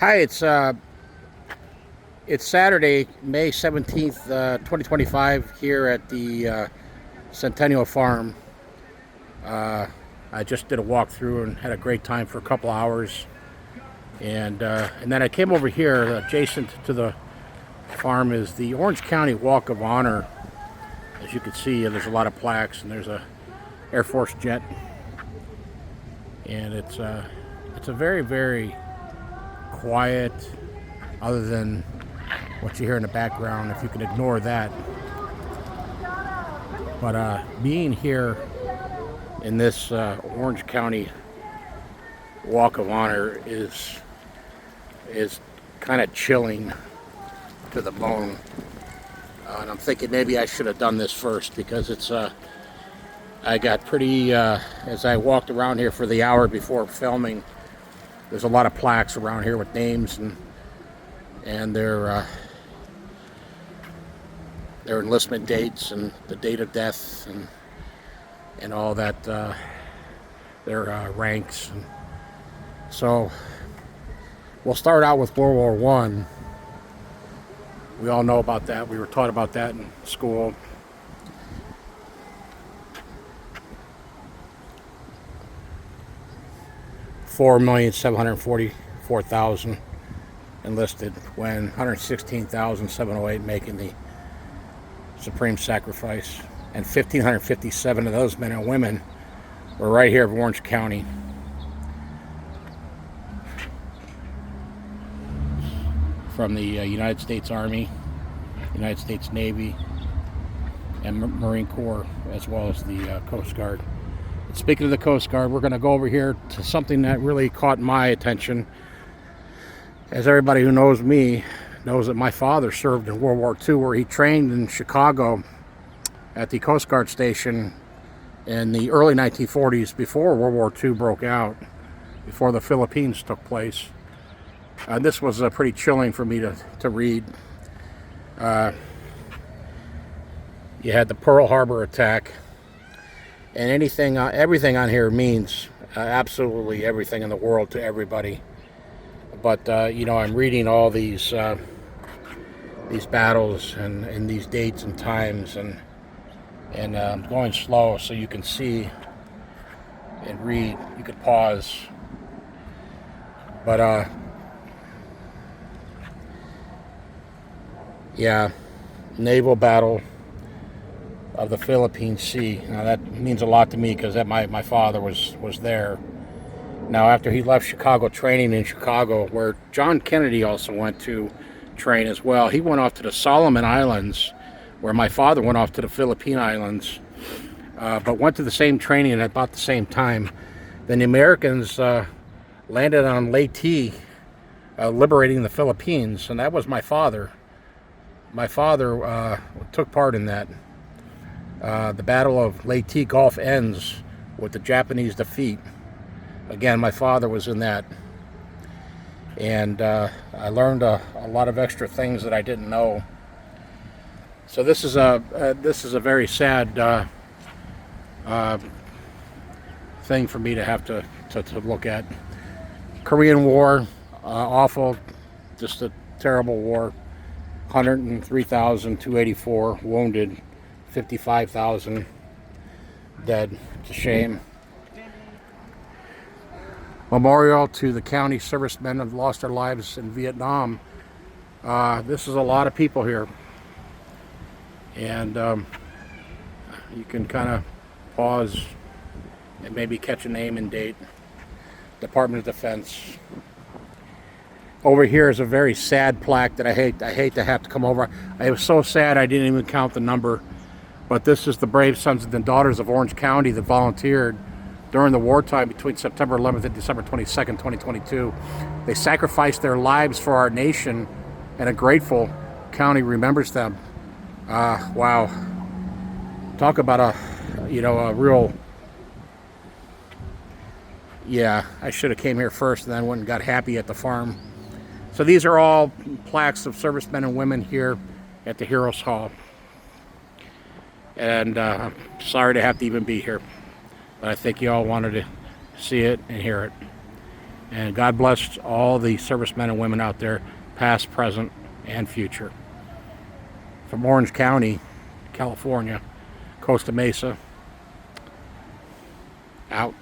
Hi, it's Saturday, May 17th, 2025, here at the Centennial Farm. Uh, I just did a walkthrough and had a great time for a couple hours, and then I came over here. Adjacent to the farm is the Orange County Walk of Honor. As you can see, there's a lot of plaques, and there's a Air Force jet, and it's a very quiet, other than what you hear in the background, if you can ignore that. But being here in this Orange County Walk of Honor is kind of chilling to the bone. And I'm thinking maybe I should have done this first, because I got pretty as I walked around here for the hour before filming. There's a lot of plaques around here with names and their enlistment dates and the date of death and all that, their ranks. And so we'll start out with World War One. We all know about that. We were taught about that in school. $4,744,000 enlisted, when 116,708 making the supreme sacrifice, and 1,557 of those men and women were right here in Orange County. From the United States Army, United States Navy, and Marine Corps, as well as the Coast Guard. And speaking of the Coast Guard, we're going to go over here to something that really caught my attention. As everybody who knows me knows, that my father served in World War II, where he trained in Chicago at the Coast Guard station in the early 1940s, before World War II broke out, before the Philippines took place. This was pretty chilling for me to read. You had the Pearl Harbor attack, and everything on here means absolutely everything in the world to everybody. But I'm reading all these battles and these dates and times, and I'm going slow so you can see and read. You could pause, but yeah, naval battle of the Philippine Sea. Now that means a lot to me, because my father was there. Now, after he left Chicago, training in Chicago, where John Kennedy also went to train as well, he went off to the Solomon Islands, where my father went off to the Philippine Islands, but went to the same training at about the same time. Then the Americans landed on Leyte, liberating the Philippines, and that was my father. My father took part in that. The Battle of Leyte Gulf ends with the Japanese defeat. Again, my father was in that. And I learned a lot of extra things that I didn't know. So this is a very sad thing for me to have to look at. Korean War, awful, just a terrible war. 103,284 wounded, 55,000 dead. It's a shame. Memorial to the county servicemen who have lost their lives in Vietnam. This is a lot of people here, and you can kind of pause and maybe catch a name and date. Department of Defense. Over here is a very sad plaque that I hate to have to come over. I was so sad I didn't even count the number. But this is the brave sons and daughters of Orange County that volunteered during the wartime between September 11th and December 22nd, 2022. They sacrificed their lives for our nation, and a grateful county remembers them. Wow. Talk about a real... Yeah, I should have came here first and then went and got happy at the farm. So these are all plaques of servicemen and women here at the Heroes Hall. And I'm sorry to have to even be here, but I think you all wanted to see it and hear it. And God bless all the servicemen and women out there, past, present, and future. From Orange County, California, Costa Mesa, out.